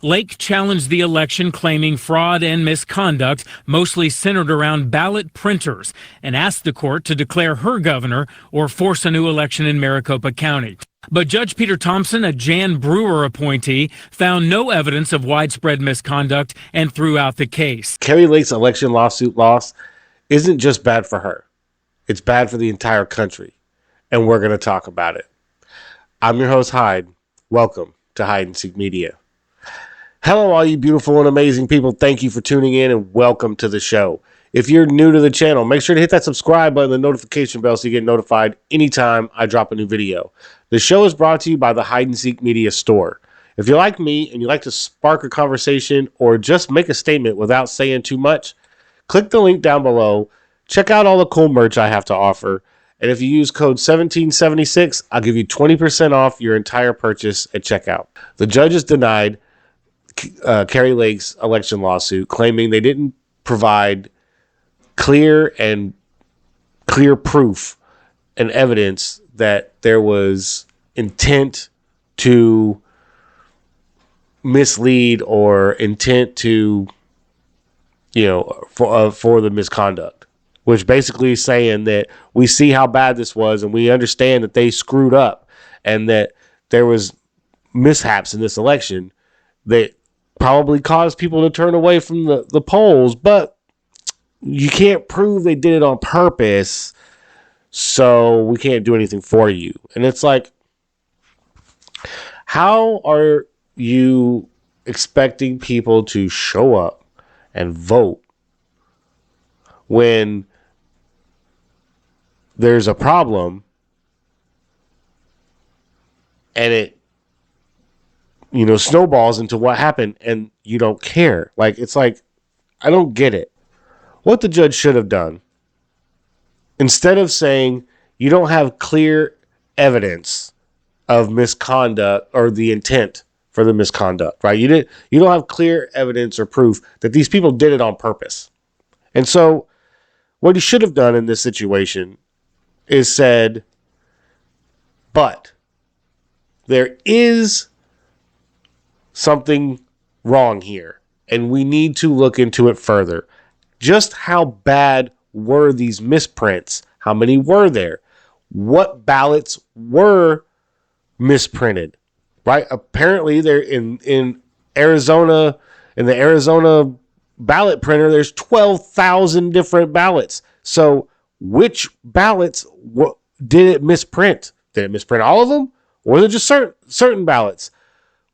Lake challenged the election, claiming fraud and misconduct, mostly centered around ballot printers, and asked the court to declare her governor or force a new election in Maricopa County. But Judge Peter Thompson, a Jan Brewer appointee, found no evidence of widespread misconduct and threw out the case. Kari Lake's election lawsuit loss isn't just bad for her. It's bad for the entire country, and we're going to talk about it. I'm your host, Hyde. Welcome to Hide and Seek Media. Hello, all you beautiful and amazing people. Thank you for tuning in and welcome to the show. If you're new to the channel, make sure to hit that subscribe button and the notification bell so you get notified anytime I drop a new video. The show is brought to you by the Hide and Seek Media store. If you're like me and you like to spark a conversation or just make a statement without saying too much, click the link down below. Check out all the cool merch I have to offer. And if you use code 1776, I'll give you 20% off your entire purchase at checkout. The judges denied Kari Lake's election lawsuit, claiming they didn't provide clear proof and evidence that there was intent to mislead or intent to, for the misconduct, which basically is saying that we see how bad this was and we understand that they screwed up and that there was mishaps in this election that probably caused people to turn away from the polls, but you can't prove they did it on purpose, so we can't do anything for you. And it's like, how are you expecting people to show up and vote when there's a problem and it snowballs into what happened and you don't care? Like, it's like, I don't get it. What the judge should have done, instead of saying you don't have clear evidence of misconduct or the intent for the misconduct, right? You don't have clear evidence or proof that these people did it on purpose. And so what he should have done in this situation is said, but there is something wrong here, and we need to look into it further. Just how bad were these misprints? How many were there? What ballots were misprinted? Right? Apparently, they're in Arizona, in the Arizona ballot printer, there's 12,000 different ballots. So which ballots did it misprint? Did it misprint all of them? Or was it just certain ballots?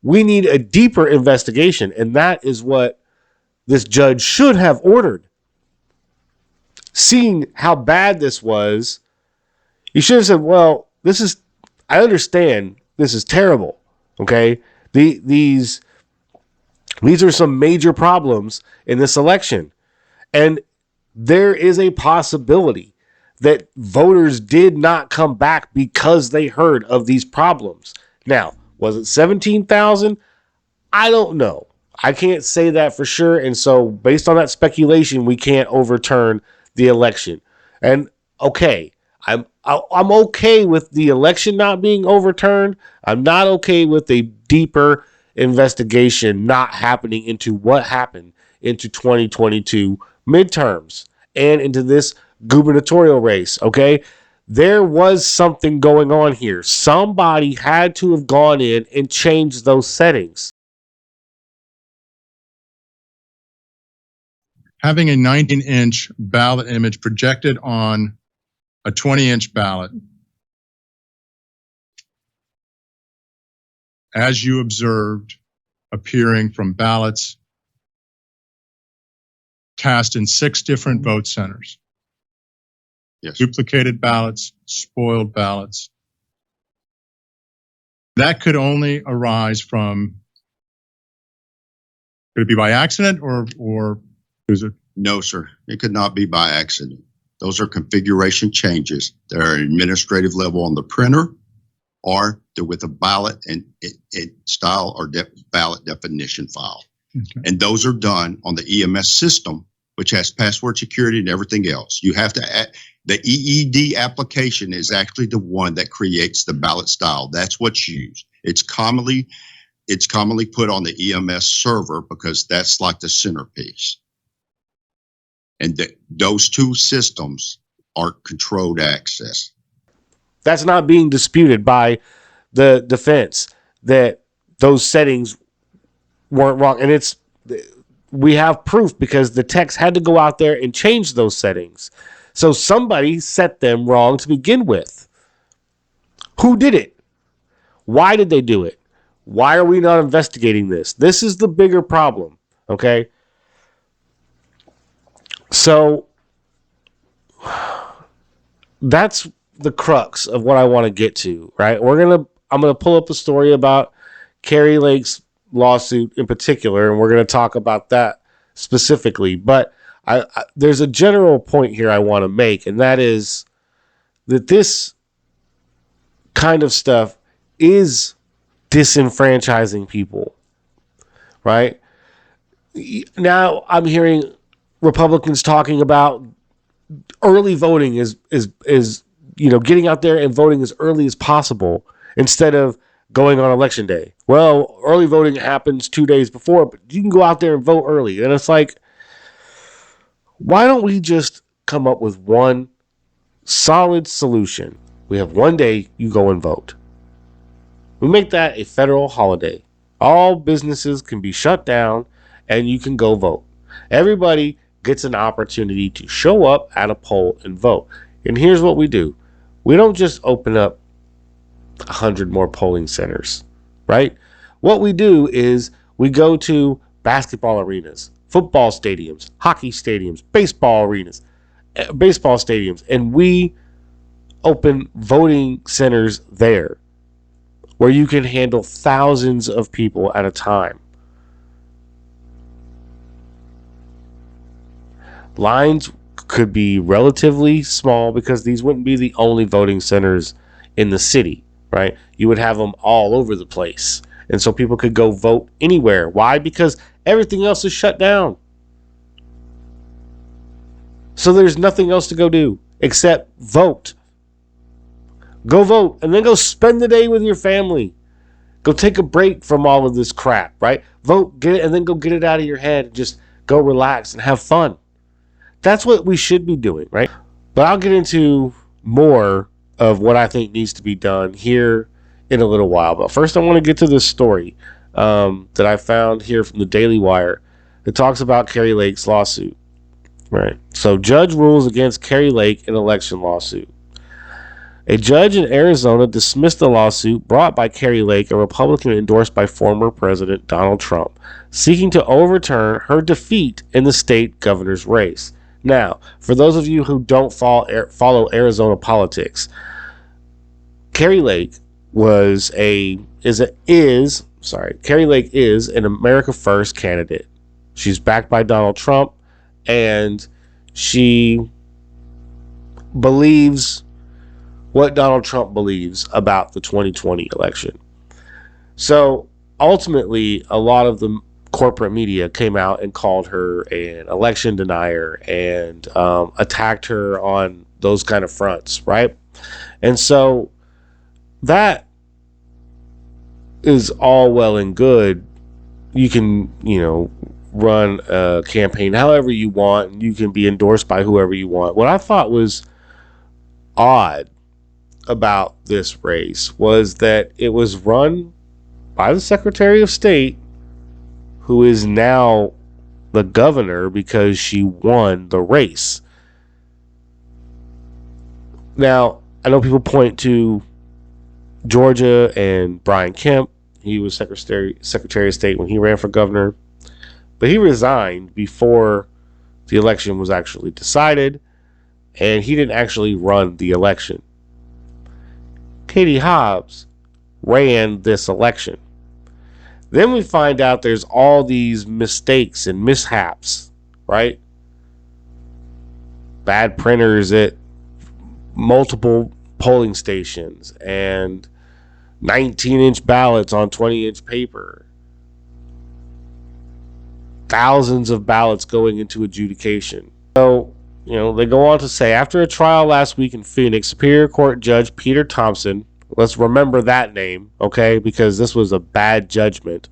We need a deeper investigation, and that is what this judge should have ordered. Seeing how bad this was, he should have said, well, I understand this is terrible, okay? These are some major problems in this election, and there is a possibility that voters did not come back because they heard of these problems. Now, was it 17,000? I don't know. I can't say that for sure. And so based on that speculation, we can't overturn the election. And okay, I'm okay with the election not being overturned. I'm not okay with a deeper investigation not happening into what happened into 2022 midterms and into this gubernatorial race. Okay. There was something going on here. Somebody had to have gone in and changed those settings. Having a 19-inch ballot image projected on a 20-inch ballot, as you observed, appearing from ballots cast in 6 different vote centers. Yes. Duplicated ballots, spoiled ballots. That could only arise from, could it be by accident or is it? No, sir. It could not be by accident. Those are configuration changes. They're at administrative level on the printer, or they're with a ballot and style or ballot definition file. Okay. And those are done on the EMS system, which has password security and everything else. You have to add, the EED application is actually the one that creates the ballot style. That's what's used. It's commonly it's commonly put on the EMS server because that's like the centerpiece. And those two systems are controlled access. That's not being disputed by the defense, that those settings weren't wrong. And we have proof because the techs had to go out there and change those settings. So somebody set them wrong to begin with. Who did it? Why did they do it? Why are we not investigating this? This is the bigger problem, okay? So that's the crux of what I want to get to, right? I'm gonna pull up a story about Kari Lake's lawsuit in particular, and we're gonna talk about that specifically. But there's a general point here I want to make, and that is that this kind of stuff is disenfranchising people, right? Now I'm hearing Republicans talking about early voting is getting out there and voting as early as possible instead of going on election day. Well, early voting happens 2 days before, but you can go out there and vote early. And it's like, why don't we just come up with one solid solution? We have 1 day, you go and vote. We make that a federal holiday. All businesses can be shut down and you can go vote. Everybody gets an opportunity to show up at a poll and vote. And here's what we do. We don't just open up 100 more polling centers, right? What we do is we go to basketball arenas, football stadiums, hockey stadiums, baseball stadiums, and we open voting centers there where you can handle thousands of people at a time. Lines could be relatively small because these wouldn't be the only voting centers in the city, right? You would have them all over the place. And so people could go vote anywhere. Why? Because everything else is shut down. So there's nothing else to go do except vote. Go vote and then go spend the day with your family. Go take a break from all of this crap, right? Vote, get it, and then go get it out of your head and just go relax and have fun. That's what we should be doing, right? But I'll get into more of what I think needs to be done here in a little while. But first, I want to get to this story that I found here from the Daily Wire that talks about Kari Lake's lawsuit, right? So, judge rules against Kari Lake in election lawsuit. A judge in Arizona dismissed the lawsuit brought by Kari Lake, a Republican endorsed by former President Donald Trump, seeking to overturn her defeat in the state governor's race. Now, for those of you who don't follow Arizona politics, Kari Lake Kari Lake is an America First candidate. She's backed by Donald Trump, and she believes what Donald Trump believes about the 2020 election. So ultimately, a lot of the corporate media came out and called her an election denier and attacked her on those kind of fronts, right? And so that is all well and good. You can, run a campaign however you want, and you can be endorsed by whoever you want. What I thought was odd about this race was that it was run by the Secretary of State, who is now the governor because she won the race. Now, I know people point to Georgia and Brian Kemp. He was Secretary of State when he ran for governor, but he resigned before the election was actually decided, and he didn't actually run the election. Katie Hobbs ran this election. Then we find out there's all these mistakes and mishaps, right? Bad printers at multiple polling stations and 19-inch ballots on 20-inch paper. Thousands of ballots going into adjudication. So, they go on to say, after a trial last week in Phoenix, Superior Court Judge Peter Thompson Let's remember that name, okay? Because this was a bad judgment.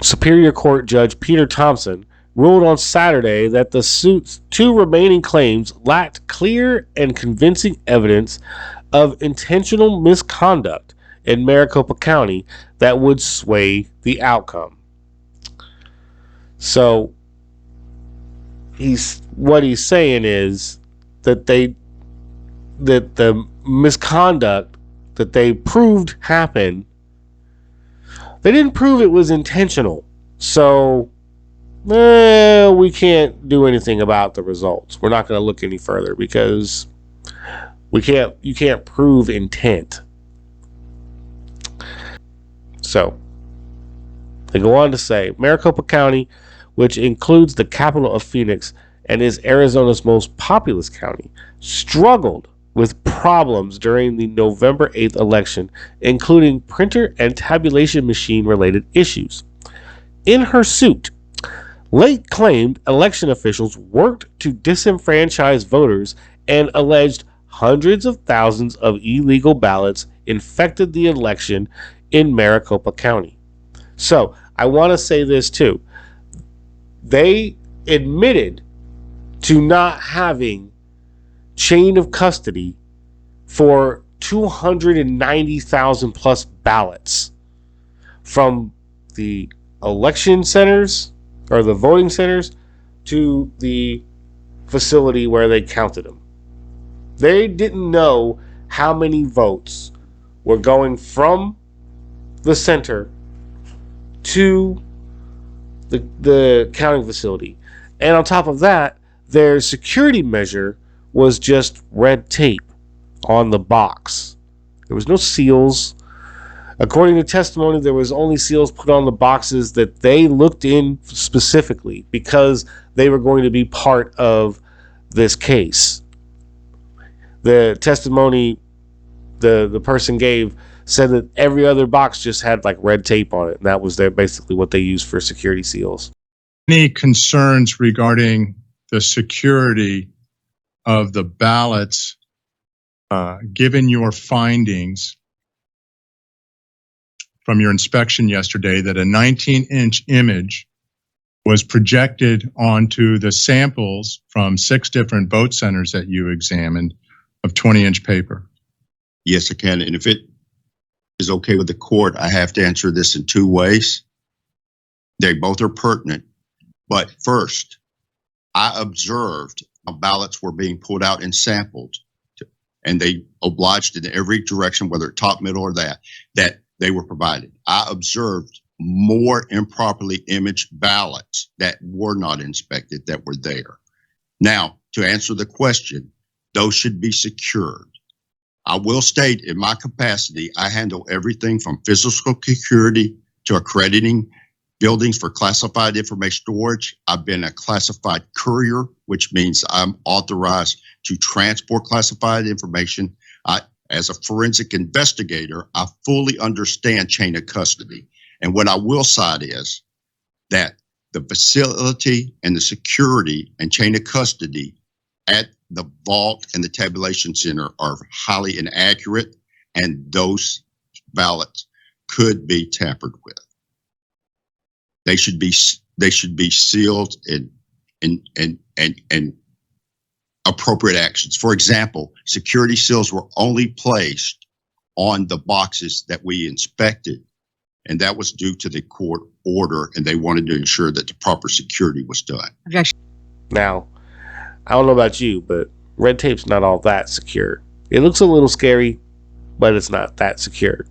Superior Court Judge Peter Thompson ruled on Saturday that the suit's 2 remaining claims lacked clear and convincing evidence of intentional misconduct in Maricopa County that would sway the outcome. So what he's saying is that the misconduct that they proved happened, they didn't prove it was intentional. So we can't do anything about the results. We're not going to look any further because you can't prove intent. So they go on to say Maricopa County, which includes the capital of Phoenix and is Arizona's most populous county, struggled with problems during the November 8th election, including printer and tabulation machine related issues. In her suit, Lake claimed election officials worked to disenfranchise voters and alleged hundreds of thousands of illegal ballots infected the election in Maricopa County. So I want to say this too. They admitted to not having chain of custody for 290,000 plus ballots from the election centers or the voting centers to the facility where they counted them. They didn't know how many votes were going from the center to the counting facility. And on top of that, their security measure was just red tape on the box. There was no seals. According to testimony, there was only seals put on the boxes that they looked in specifically because they were going to be part of this case. The testimony the person gave said that every other box just had like red tape on it, and that was basically what they used for security seals. Any concerns regarding the security of the ballots, given your findings from your inspection yesterday that a 19-inch image was projected onto the samples from 6 different vote centers that you examined of 20-inch paper? Yes, I can. And if it is okay with the court, I have to answer this in 2 ways. They both are pertinent. But first, I observed how ballots were being pulled out and sampled, and they obliged in every direction, whether top, middle, or that they were provided. I observed more improperly imaged ballots that were not inspected that were there. Now, to answer the question, those should be secured. I will state in my capacity, I handle everything from physical security to accrediting buildings for classified information storage. I've been a classified courier, which means I'm authorized to transport classified information. As a forensic investigator, I fully understand chain of custody. And what I will cite is that the facility and the security and chain of custody at the vault and the tabulation center are highly inaccurate, and those ballots could be tampered with. They should be sealed and appropriate actions. For example, security seals were only placed on the boxes that we inspected, and that was due to the court order, and they wanted to ensure that the proper security was done. Objection. Now, I don't know about you, but red tape's not all that secure. It looks a little scary, but it's not that secure.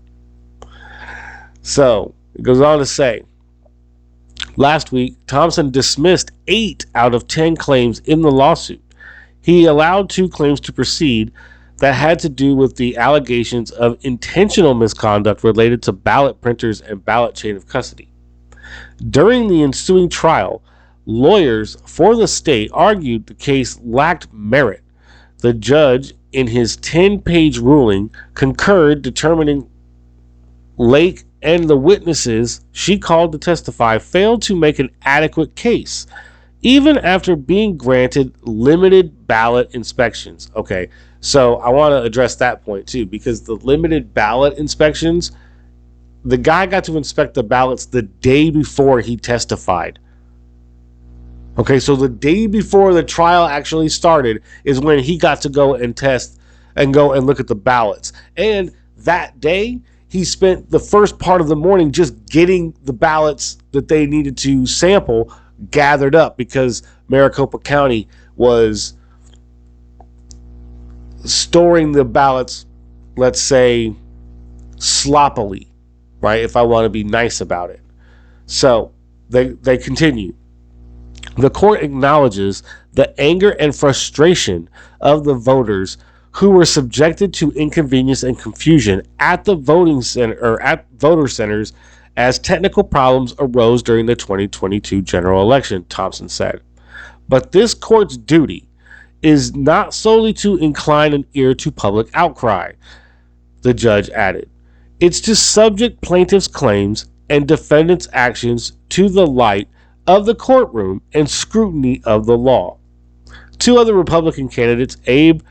So, it goes on to say, last week, Thompson dismissed 8 out of 10 claims in the lawsuit. He allowed 2 claims to proceed that had to do with the allegations of intentional misconduct related to ballot printers and ballot chain of custody. During the ensuing trial, lawyers for the state argued the case lacked merit. The judge, in his 10-page ruling, concurred, determining Lake and the witnesses she called to testify failed to make an adequate case, even after being granted limited ballot inspections. Okay, so I want to address that point too, because the limited ballot inspections, the guy got to inspect the ballots the day before he testified. Okay, so the day before the trial actually started is when he got to go and test and go and look at the ballots. And that day, he spent the first part of the morning just getting the ballots that they needed to sample gathered up, because Maricopa County was storing the ballots, let's say, sloppily, right? If I want to be nice about it. So they continue. The court acknowledges the anger and frustration of the voters who were subjected to inconvenience and confusion at the voting center or at voter centers as technical problems arose during the 2022 general election, Thompson said. But this court's duty is not solely to incline an ear to public outcry, the judge added. It's to subject plaintiffs' claims and defendants' actions to the light of the courtroom and scrutiny of the law. Two other Republican candidates, Abe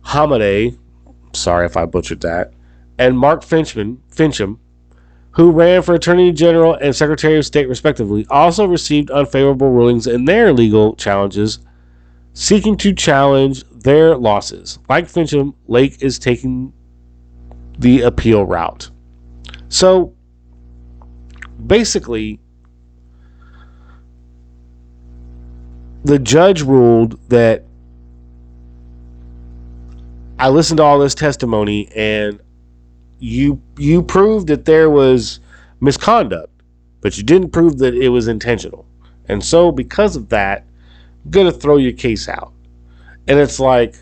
Hamadeh, sorry if I butchered that, and Mark Fincham, who ran for Attorney General and Secretary of State respectively, also received unfavorable rulings in their legal challenges, seeking to challenge their losses. Like Fincham, Lake is taking the appeal route. So basically, the judge ruled that I listened to all this testimony and you proved that there was misconduct, but you didn't prove that it was intentional. And so because of that, I'm going to throw your case out. And it's like,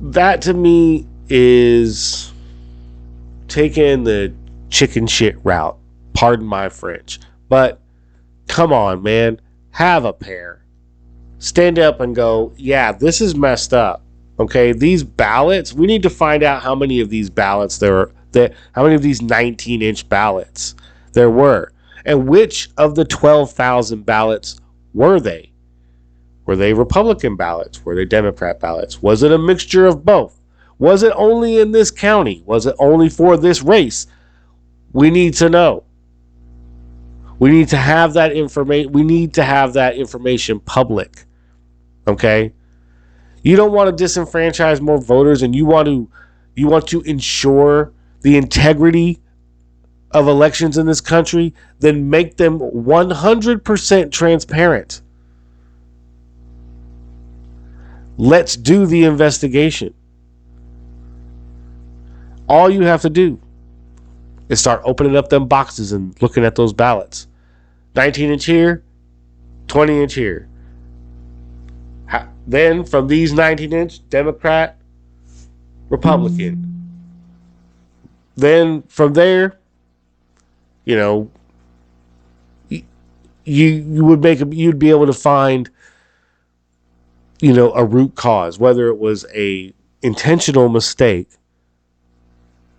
that to me is taking the chicken shit route. Pardon my French. But come on, man. Have a pair. Stand up and go, yeah, this is messed up. Okay, these ballots, we need to find out how many of these ballots how many of these 19-inch ballots there were. And which of the 12,000 ballots were they? Were they Republican ballots? Were they Democrat ballots? Was it a mixture of both? Was it only in this county? Was it only for this race? We need to know. We need to have that information. We need to have that information public. Okay? You don't want to disenfranchise more voters, and you want to ensure the integrity of elections in this country, then make them 100% transparent. Let's do the investigation. All you have to do is start opening up them boxes and looking at those ballots. 19-inch here, 20-inch here. Then from these 19-inch, Democrat, Republican. Then from there, you'd be able to find, a root cause, whether it was a intentional mistake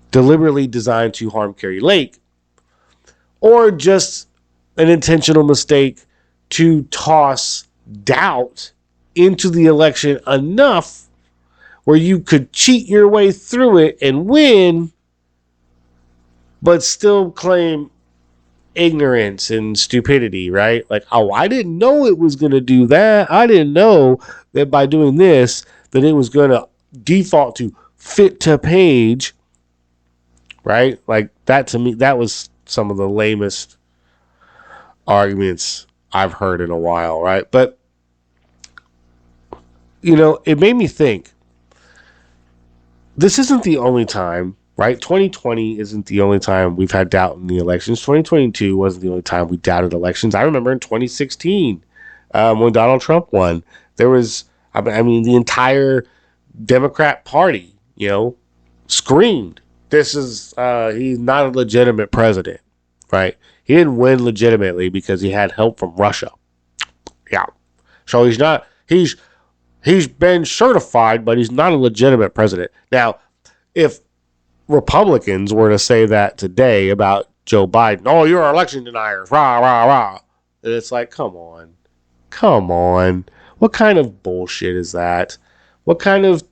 deliberately designed to harm Kari Lake, or just an intentional mistake to toss doubt into the election enough where you could cheat your way through it and win, but still claim ignorance and stupidity, right? Like, oh, I didn't know it was going to do that. I didn't know that by doing this, that it was going to default to fit to page, right? Like, that to me, that was some of the lamest arguments I've heard in a while, right? But it made me think, this isn't the only time, right? 2020 isn't the only time we've had doubt in the elections. 2022 wasn't the only time we doubted elections. I remember in 2016, when Donald Trump won, there was, the entire Democrat Party, screamed, he's not a legitimate president, right? He didn't win legitimately because he had help from Russia. Yeah. So he's been certified, but he's not a legitimate president. Now, if Republicans were to say that today about Joe Biden, oh, you're election deniers, rah, rah, rah. And it's like, come on. What kind of bullshit is that? What kind of,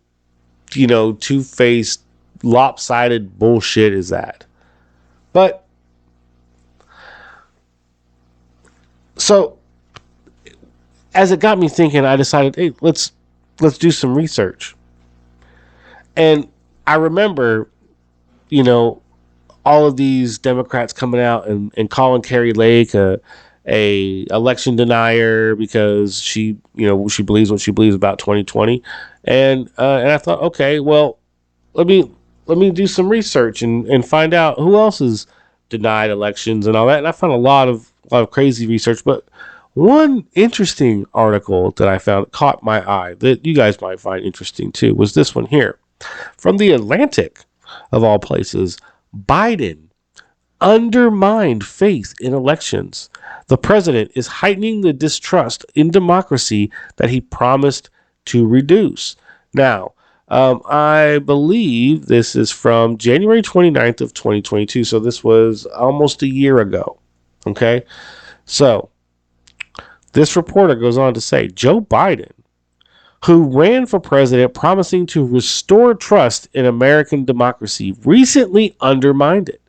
two-faced, lopsided bullshit is that? But, so, as it got me thinking, I decided, hey, let's do some research. And I remember, all of these Democrats coming out and calling Kari Lake a election denier because she believes what she believes about 2020, and I thought, okay, well, let me do some research and find out who else has denied elections and all that. And I found a lot of crazy research, but one interesting article that I found caught my eye that you guys might find interesting too was this one here from The Atlantic, of all places. Biden undermined faith in elections. The president is heightening the distrust in democracy that he promised to reduce. Now, I believe this is from January 29th of 2022. So this was almost a year ago. Okay. So this reporter goes on to say, Joe Biden, who ran for president promising to restore trust in American democracy, recently undermined it.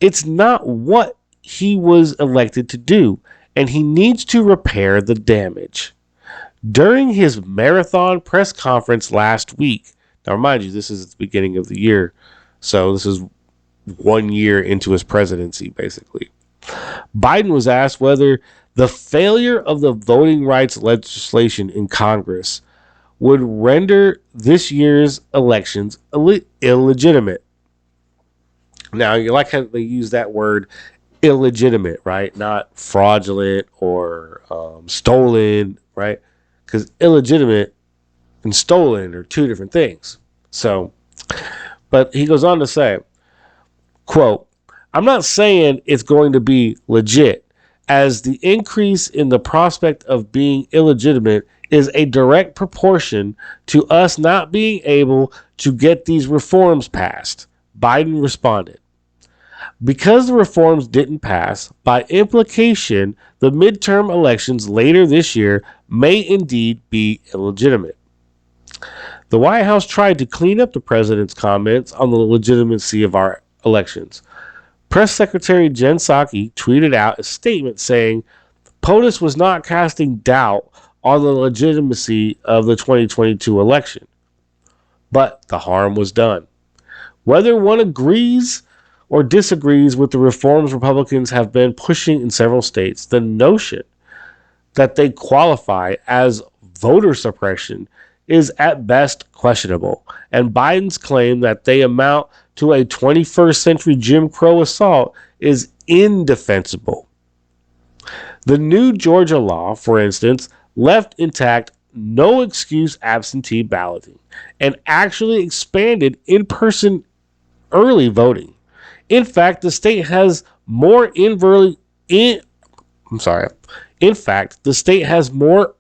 It's not what he was elected to do, and he needs to repair the damage. During his marathon press conference last week, now remind you, this is at the beginning of the year, so this is 1 year into his presidency, basically. Biden was asked whether the failure of the voting rights legislation in Congress would render this year's elections illegitimate. Now, you like how they use that word illegitimate, right? Not fraudulent or stolen, right? Because illegitimate and stolen are two different things. So, but he goes on to say, quote, I'm not saying it's going to be legit, as the increase in the prospect of being illegitimate is a direct proportion to us not being able to get these reforms passed. Biden responded, because the reforms didn't pass, by implication, the midterm elections later this year may indeed be illegitimate. The White House tried to clean up the president's comments on the legitimacy of our elections. Press Secretary Jen Psaki tweeted out a statement saying POTUS was not casting doubt on the legitimacy of the 2022 election, but the harm was done. Whether one agrees or disagrees with the reforms Republicans have been pushing in several states, the notion that they qualify as voter suppression is at best questionable, and Biden's claim that they amount to a 21st century Jim Crow assault is indefensible. The new Georgia law, for instance, left intact no excuse absentee balloting and actually expanded in-person early voting. In fact, the state has more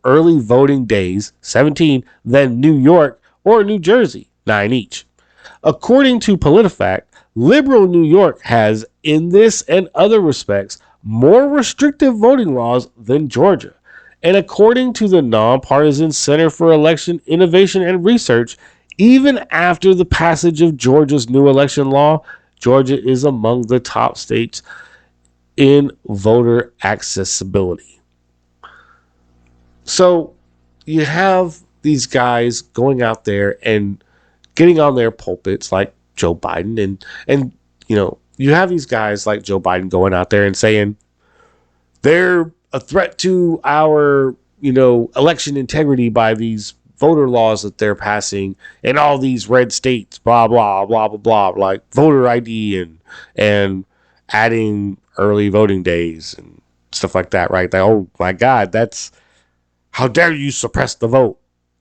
early voting days, 17, than New York or New Jersey, 9 each. According to PolitiFact, liberal New York has, in this and other respects, more restrictive voting laws than Georgia. And according to the Nonpartisan Center for Election Innovation and Research, even after the passage of Georgia's new election law, Georgia is among the top states in voter accessibility. So you have these guys going out there and getting on their pulpits like Joe Biden, and you have these guys like Joe Biden going out there and saying they're a threat to our election integrity by these voter laws that they're passing in all these red states, blah blah blah blah blah, like voter ID and adding early voting days and stuff like that, right? Like, oh my God, that's, how dare you suppress the vote,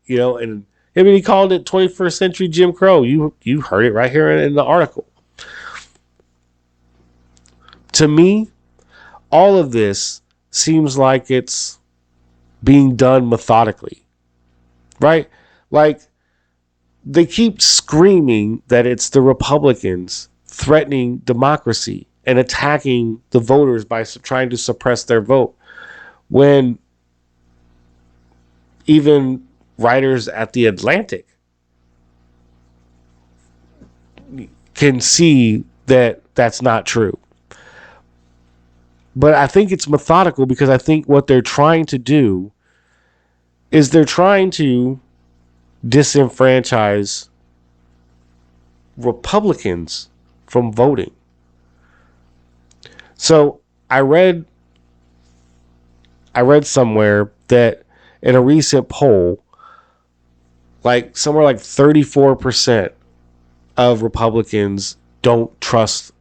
and I mean, he called it 21st century Jim Crow. You heard it right here in the article. To me, all of this seems like it's being done methodically, right? Like, they keep screaming that it's the Republicans threatening democracy and attacking the voters by trying to suppress their vote. when even writers at The Atlantic can see that that's not true. But I think it's methodical because I think what they're trying to do is they're trying to disenfranchise Republicans from voting. So I read somewhere that in a recent poll, like somewhere like 34% of Republicans don't trust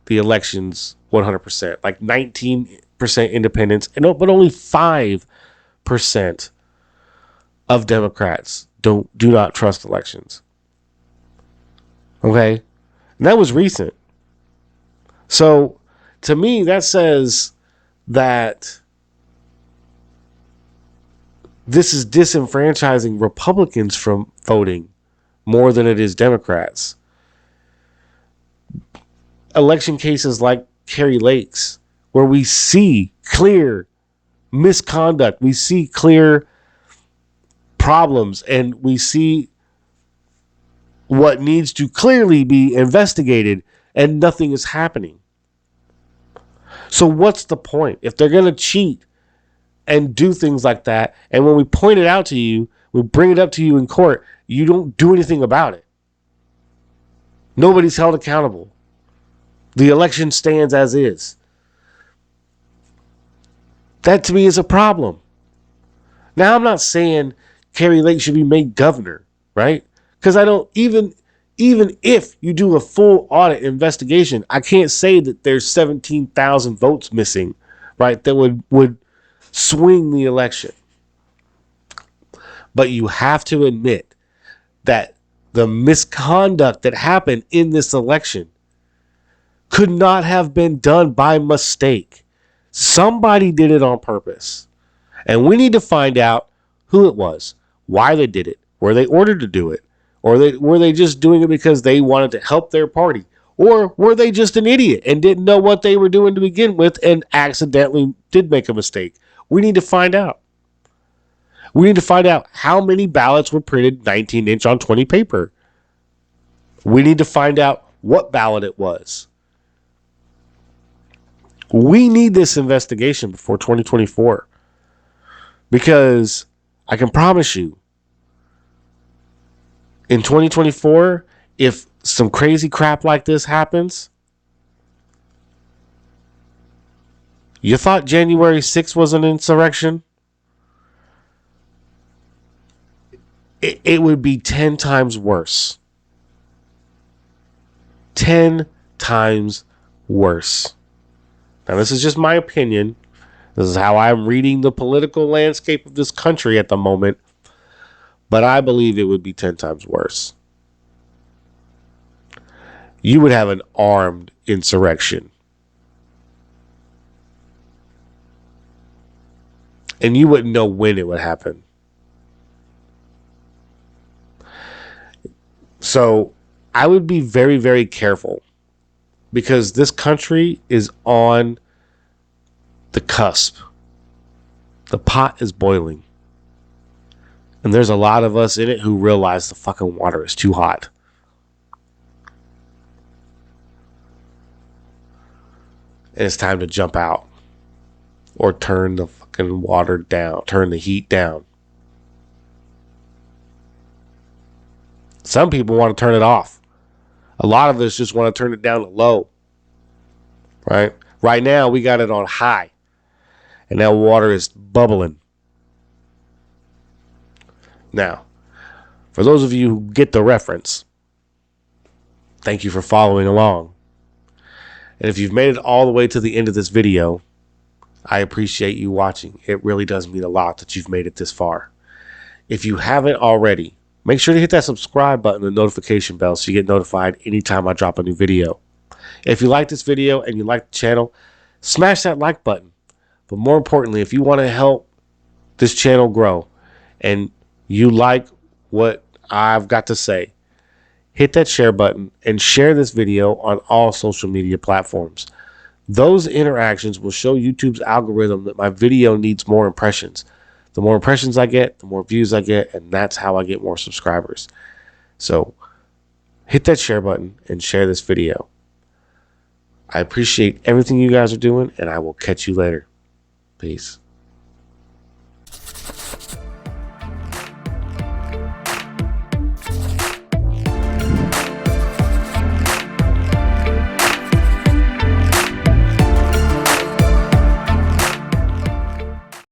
the elections 100%, like 19% independents, but only 5% of Democrats do not trust elections. Okay? And that was recent. So to me, that says that this is disenfranchising Republicans from voting more than it is Democrats. Election cases like Kari Lake's, where we see clear misconduct, we see clear problems, and we see what needs to clearly be investigated, and nothing is happening. So what's the point? If they're going to cheat and do things like that, and when we point it out to you, we bring it up to you in court, you don't do anything about it. Nobody's held accountable. The election stands as is. That to me is a problem. Now, I'm not saying Kari Lake should be made governor, right? Because I don't, even if you do a full audit investigation, I can't say that there's 17,000 votes missing, right? That would swing the election. But you have to admit that the misconduct that happened in this election could not have been done by mistake. Somebody did it on purpose. And we need to find out who it was, why they did it, were they ordered to do it, or were they just doing it because they wanted to help their party, or were they just an idiot and didn't know what they were doing to begin with and accidentally did make a mistake. We need to find out. We need to find out how many ballots were printed 19-inch on 20 paper. We need to find out what ballot it was. We need this investigation before 2024. Because I can promise you, in 2024, if some crazy crap like this happens, you thought January 6th was an insurrection? It would be 10 times worse. 10 times worse. Now, this is just my opinion. This is how I'm reading the political landscape of this country at the moment. But I believe it would be 10 times worse. You would have an armed insurrection. And you wouldn't know when it would happen. So I would be very, very careful. Because this country is on the cusp. The pot is boiling. And there's a lot of us in it who realize the fucking water is too hot. And it's time to jump out. Or turn the fucking water down. Turn the heat down. Some people want to turn it off. A lot of us just want to turn it down to low. Right? Right now, we got it on high. And that water is bubbling. Now, for those of you who get the reference, thank you for following along. And if you've made it all the way to the end of this video, I appreciate you watching. It really does mean a lot that you've made it this far. If you haven't already, make sure to hit that subscribe button and notification bell so you get notified anytime I drop a new video. If you like this video and you like the channel, smash that like button. But more importantly, if you want to help this channel grow and you like what I've got to say, hit that share button and share this video on all social media platforms. Those interactions will show YouTube's algorithm that my video needs more impressions. The more impressions I get, the more views I get, and that's how I get more subscribers. So hit that share button and share this video. I appreciate everything you guys are doing, and I will catch you later. Peace.